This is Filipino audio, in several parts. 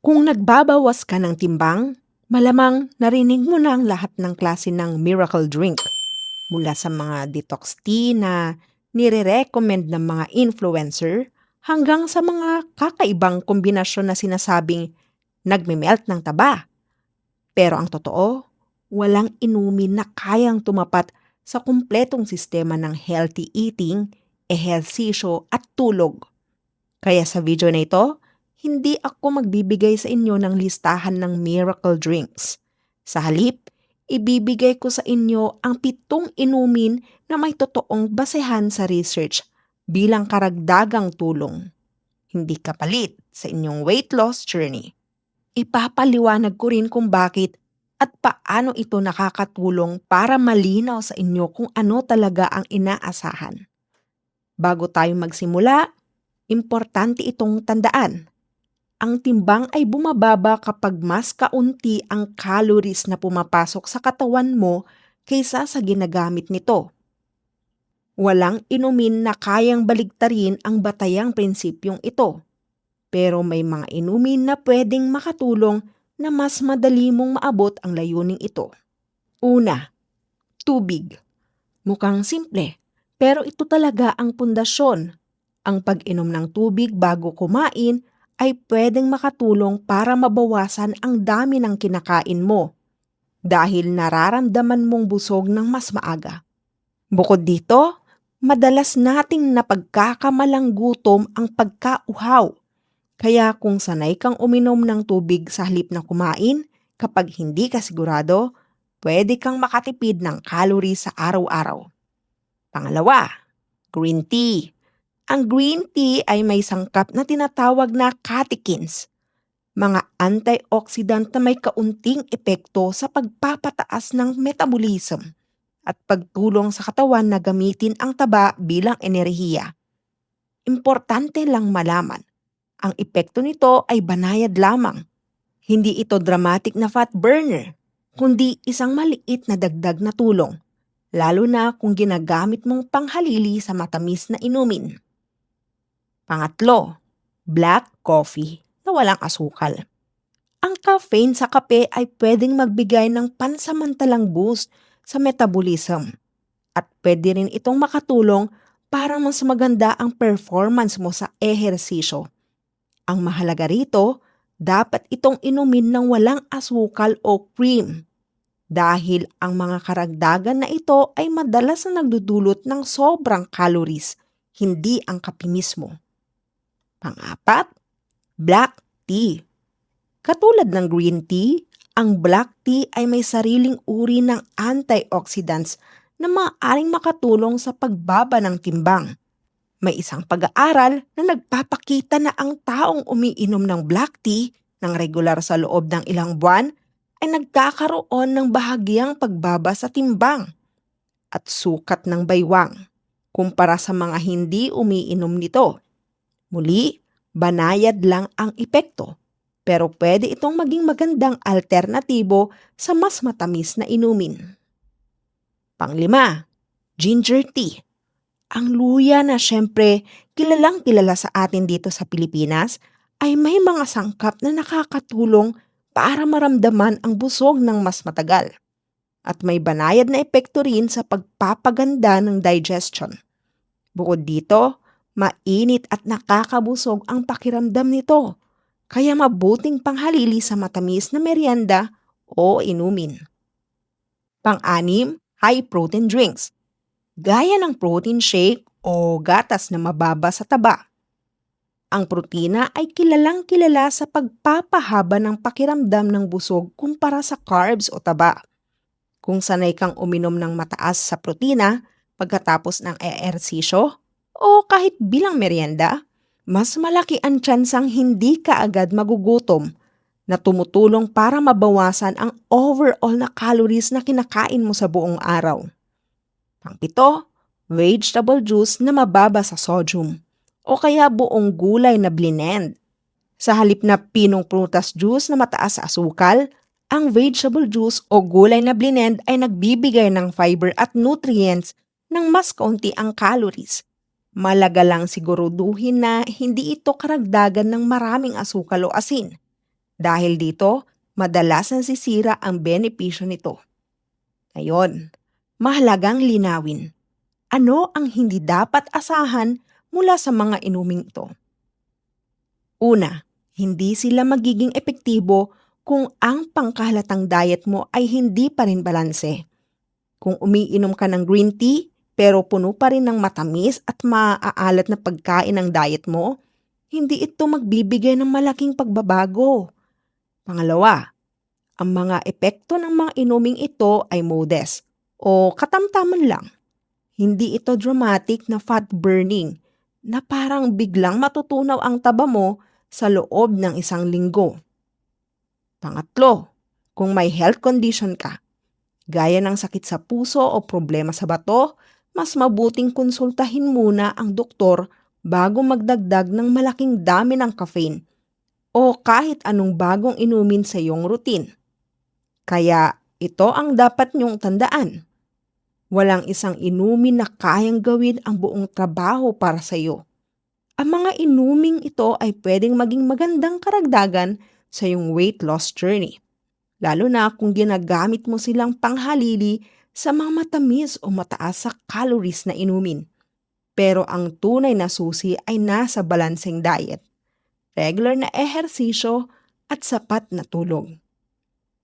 Kung nagbabawas ka ng timbang, malamang narinig mo na ang lahat ng klase ng miracle drink. Mula sa mga detox tea na nire-recommend ng mga influencer hanggang sa mga kakaibang kombinasyon na sinasabing nagme-melt ng taba. Pero ang totoo, walang inumin na kayang tumapat sa kumpletong sistema ng healthy eating, ehersisyo at tulog. Kaya sa video na ito, hindi ako magbibigay sa inyo ng listahan ng miracle drinks. Sa halip, ibibigay ko sa inyo ang 7 inumin na may totoong basehan sa research bilang karagdagang tulong. Hindi kapalit sa inyong weight loss journey. Ipapaliwanag ko rin kung bakit at paano ito nakakatulong para malinaw sa inyo kung ano talaga ang inaasahan. Bago tayo magsimula, importante itong tandaan. Ang timbang ay bumababa kapag mas kaunti ang calories na pumapasok sa katawan mo kaysa sa ginagamit nito. Walang inumin na kayang baligtarin ang batayang prinsipyong ito. Pero may mga inumin na pwedeng makatulong na mas madali mong maabot ang layuning ito. Una, tubig. Mukhang simple, pero ito talaga ang pundasyon. Ang pag-inom ng tubig bago kumain ay pwedeng makatulong para mabawasan ang dami ng kinakain mo dahil nararamdaman mong busog ng mas maaga. Bukod dito, madalas nating napagkakamalang gutom ang pagkauhaw. Kaya kung sanay kang uminom ng tubig sa halip na kumain, kapag hindi ka sigurado, pwede kang makatipid ng calories sa araw-araw. Pangalawa, green tea. Ang green tea ay may sangkap na tinatawag na catechins, mga antioxidant na may kaunting epekto sa pagpapataas ng metabolism at pagtulong sa katawan na gamitin ang taba bilang enerhiya. Importante lang malaman, ang epekto nito ay banayad lamang. Hindi ito dramatic na fat burner, kundi isang maliit na dagdag na tulong, lalo na kung ginagamit mong panghalili sa matamis na inumin. Pangatlo, black coffee na walang asukal. Ang caffeine sa kape ay pwedeng magbigay ng pansamantalang boost sa metabolism at pwede rin itong makatulong para mas maganda ang performance mo sa ehersisyo. Ang mahalaga rito, dapat itong inumin ng walang asukal o cream dahil ang mga karagdagan na ito ay madalas na nagdudulot ng sobrang calories, hindi ang kape mismo. Pang-apat, black tea. Katulad ng green tea, ang black tea ay may sariling uri ng antioxidants na maaaring makatulong sa pagbaba ng timbang. May isang pag-aaral na nagpapakita na ang taong umiinom ng black tea ng regular sa loob ng ilang buwan ay nagkakaroon ng bahagyang pagbaba sa timbang at sukat ng baywang kumpara sa mga hindi umiinom nito. Muli, banayad lang ang epekto, pero pwede itong maging magandang alternatibo sa mas matamis na inumin. Panglima, ginger tea. Ang luya na syempre kilalang kilala sa atin dito sa Pilipinas ay may mga sangkap na nakakatulong para maramdaman ang busog ng mas matagal. At may banayad na epekto rin sa pagpapaganda ng digestion. Bukod dito, mainit at nakakabusog ang pakiramdam nito, kaya mabuting panghalili sa matamis na merienda o inumin. Pang-anim, high-protein drinks. Gaya ng protein shake o gatas na mababa sa taba. Ang protina ay kilalang kilala sa pagpapahaba ng pakiramdam ng busog kumpara sa carbs o taba. Kung sanay kang uminom ng mataas sa protina pagkatapos ng ehersisyo o kahit bilang merienda, mas malaki ang tsansang hindi ka agad magugutom na tumutulong para mabawasan ang overall na calories na kinakain mo sa buong araw. Pang-pito, vegetable juice na mababa sa sodium o kaya buong gulay na blend. Sa halip na pinong prutas juice na mataas sa asukal, ang vegetable juice o gulay na blend ay nagbibigay ng fiber at nutrients ng mas kaunti ang calories. Malaga lang siguruduhin na hindi ito karagdagan ng maraming asukal o asin. Dahil dito, madalas nasisira ang benepisyo nito. Ngayon, mahalagang linawin. Ano ang hindi dapat asahan mula sa mga inuming ito? Una, hindi sila magiging epektibo kung ang pangkahalatang diet mo ay hindi pa rin balanse. Kung umiinom ka ng green tea pero puno pa rin ng matamis at maaalat na pagkain ng diet mo, hindi ito magbibigay ng malaking pagbabago. Pangalawa, ang mga epekto ng mga inuming ito ay modest o katamtaman lang. Hindi ito dramatic na fat burning na parang biglang matutunaw ang taba mo sa loob ng 1 linggo. Pangatlo, kung may health condition ka, gaya ng sakit sa puso o problema sa bato, mas mabuting konsultahin muna ang doktor bago magdagdag ng malaking dami ng caffeine o kahit anong bagong inumin sa iyong routine. Kaya ito ang dapat niyong tandaan. Walang isang inumin na kayang gawin ang buong trabaho para sa iyo. Ang mga inuming ito ay pwedeng maging magandang karagdagan sa iyong weight loss journey, lalo na kung ginagamit mo silang panghalili sa mga matamis o mataas sa calories na inumin. Pero ang tunay na susi ay nasa balancing diet, regular na ehersisyo at sapat na tulog.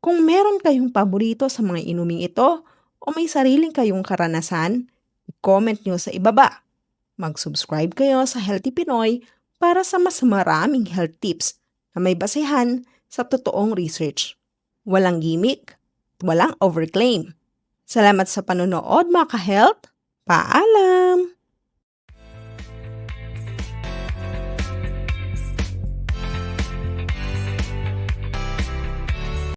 Kung meron kayong paborito sa mga inuming ito o may sariling kayong karanasan, i-comment nyo sa ibaba. Mag-subscribe kayo sa Healthy Pinoy para sa mas maraming health tips na may basehan sa totoong research. Walang gimmick, walang overclaim. Salamat sa panonood mga ka-health. Paalam!